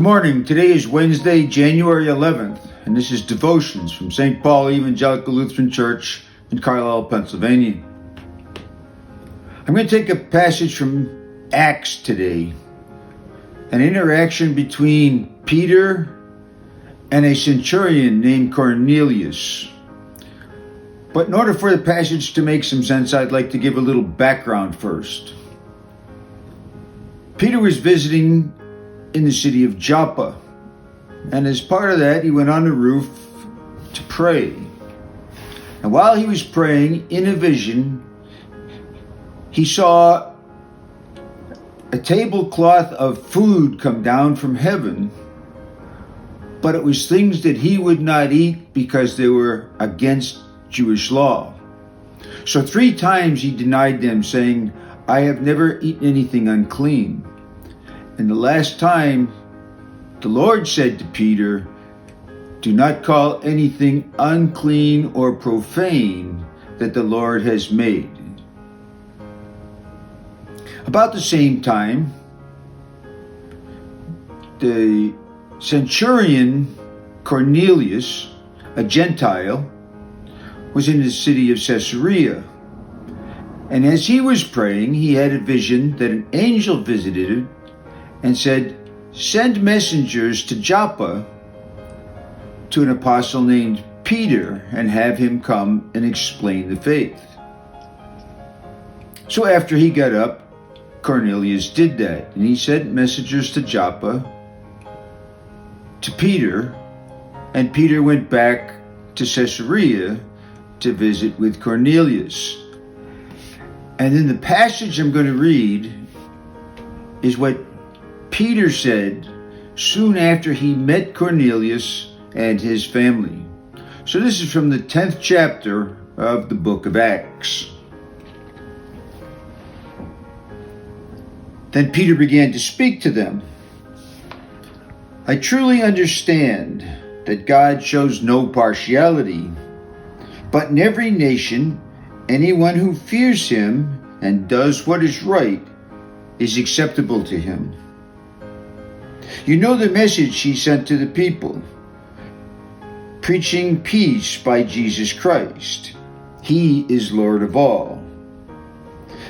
Good morning. Today is Wednesday, January 11th, and this is Devotions from St. Paul Evangelical Lutheran Church in Carlisle, Pennsylvania. I'm going to take a passage from Acts today, an interaction between Peter and a centurion named Cornelius. But in order for the passage to make some sense, I'd like to give a little background first. Peter was visiting in the city of Joppa, and as part of that, he went on the roof to pray. And while he was praying, in a vision, he saw a tablecloth of food come down from heaven, but it was things that he would not eat because they were against Jewish law. So 3 times he denied them, saying, "I have never eaten anything unclean." And the last time, the Lord said to Peter, "Do not call anything unclean or profane that the Lord has made." About the same time, the centurion Cornelius, a Gentile, was in the city of Caesarea. And as he was praying, he had a vision that an angel visited him and said, "Send messengers to Joppa to an apostle named Peter and have him come and explain the faith." So after he got up, Cornelius did that, and he sent messengers to Joppa to Peter, and Peter went back to Caesarea to visit with Cornelius. And then the passage I'm going to read is what Peter said soon after he met Cornelius and his family. So this is from the 10th chapter of the book of Acts. Then Peter began to speak to them. "I truly understand that God shows no partiality, but in every nation, anyone who fears him and does what is right is acceptable to him. You know the message he sent to the people, preaching peace by Jesus Christ. He is Lord of all.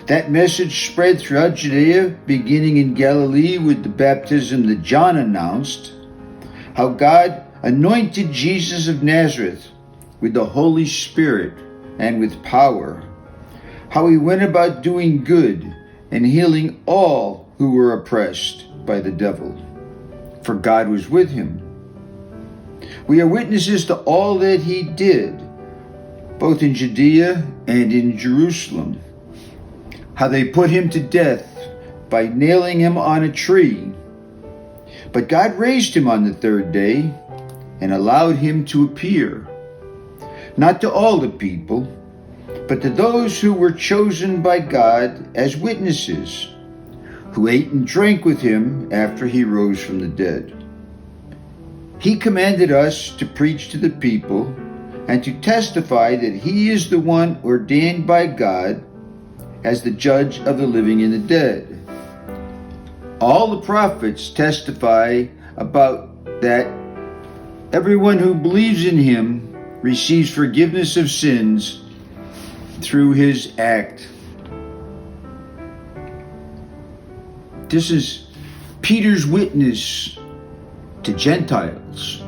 That message spread throughout Judea, beginning in Galilee with the baptism that John announced, how God anointed Jesus of Nazareth with the Holy Spirit and with power, how he went about doing good and healing all who were oppressed by the devil, for God was with him. We are witnesses to all that he did, both in Judea and in Jerusalem, how they put him to death by nailing him on a tree. But God raised him on the 3rd day and allowed him to appear, not to all the people, but to those who were chosen by God as witnesses, who ate and drank with him after he rose from the dead. He commanded us to preach to the people and to testify that he is the one ordained by God as the judge of the living and the dead. All the prophets testify about that everyone who believes in him receives forgiveness of sins through his act." This is Peter's witness to Gentiles,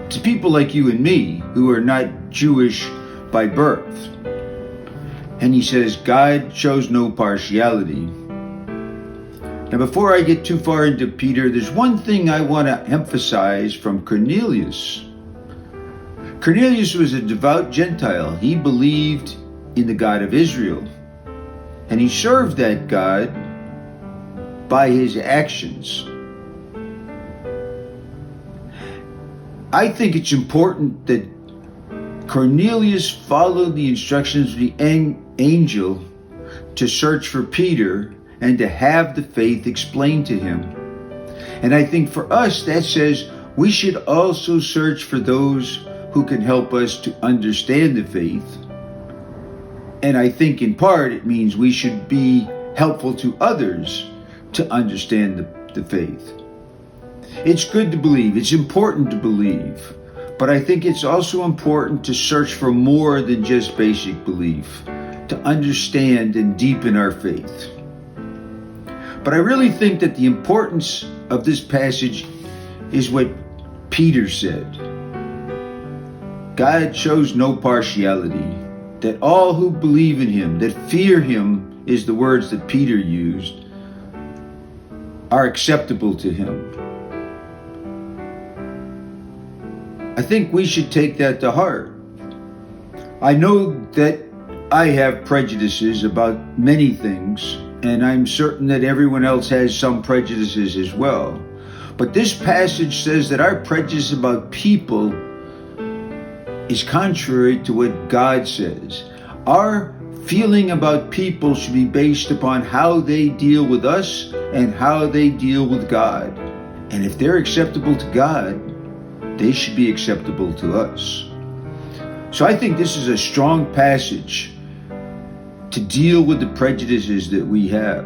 to people like you and me who are not Jewish by birth. And he says, God shows no partiality. Now, before I get too far into Peter, there's one thing I want to emphasize from Cornelius. Cornelius was a devout Gentile. He believed in the God of Israel, and he served that God by his actions. I think it's important that Cornelius followed the instructions of the angel to search for Peter and to have the faith explained to him. And I think for us, that says we should also search for those who can help us to understand the faith. And I think in part it means we should be helpful to others to understand the faith. It's good to believe. It's important to believe. But I think it's also important to search for more than just basic belief, to understand and deepen our faith. But I really think that the importance of this passage is what Peter said. God shows no partiality, that all who believe in him, that fear him, is the words that Peter used, are acceptable to him. I think we should take that to heart. I know that I have prejudices about many things, and I'm certain that everyone else has some prejudices as well. But this passage says that our prejudice about people is contrary to what God says. Our feeling about people should be based upon how they deal with us and how they deal with God. And if they're acceptable to God, they should be acceptable to us. So I think this is a strong passage to deal with the prejudices that we have.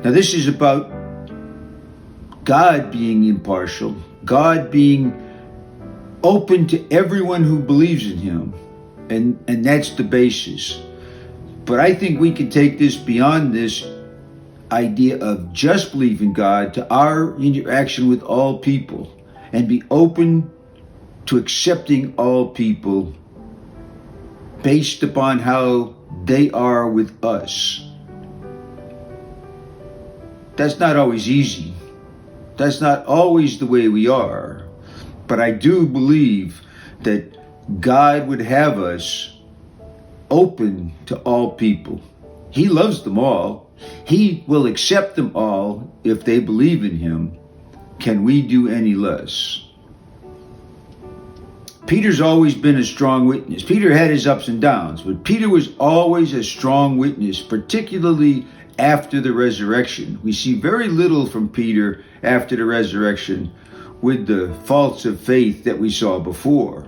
Now, this is about God being impartial, God being open to everyone who believes in him, and that's the basis. But I think we can take this beyond this idea of just believing God to our interaction with all people and be open to accepting all people based upon how they are with us. That's not always easy. That's not always the way we are. But I do believe that God would have us open to all people. He loves them all. He will accept them all if they believe in him. Can we do any less? Peter's always been a strong witness. Peter had his ups and downs, but Peter was always a strong witness, particularly after the resurrection. We see very little from Peter after the resurrection with the faults of faith that we saw before.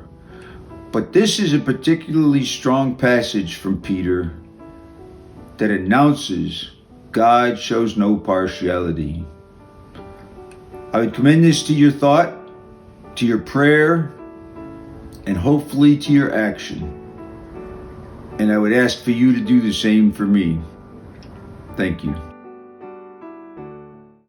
But this is a particularly strong passage from Peter that announces God shows no partiality. I would commend this to your thought, to your prayer, and hopefully to your action. And I would ask for you to do the same for me. Thank you.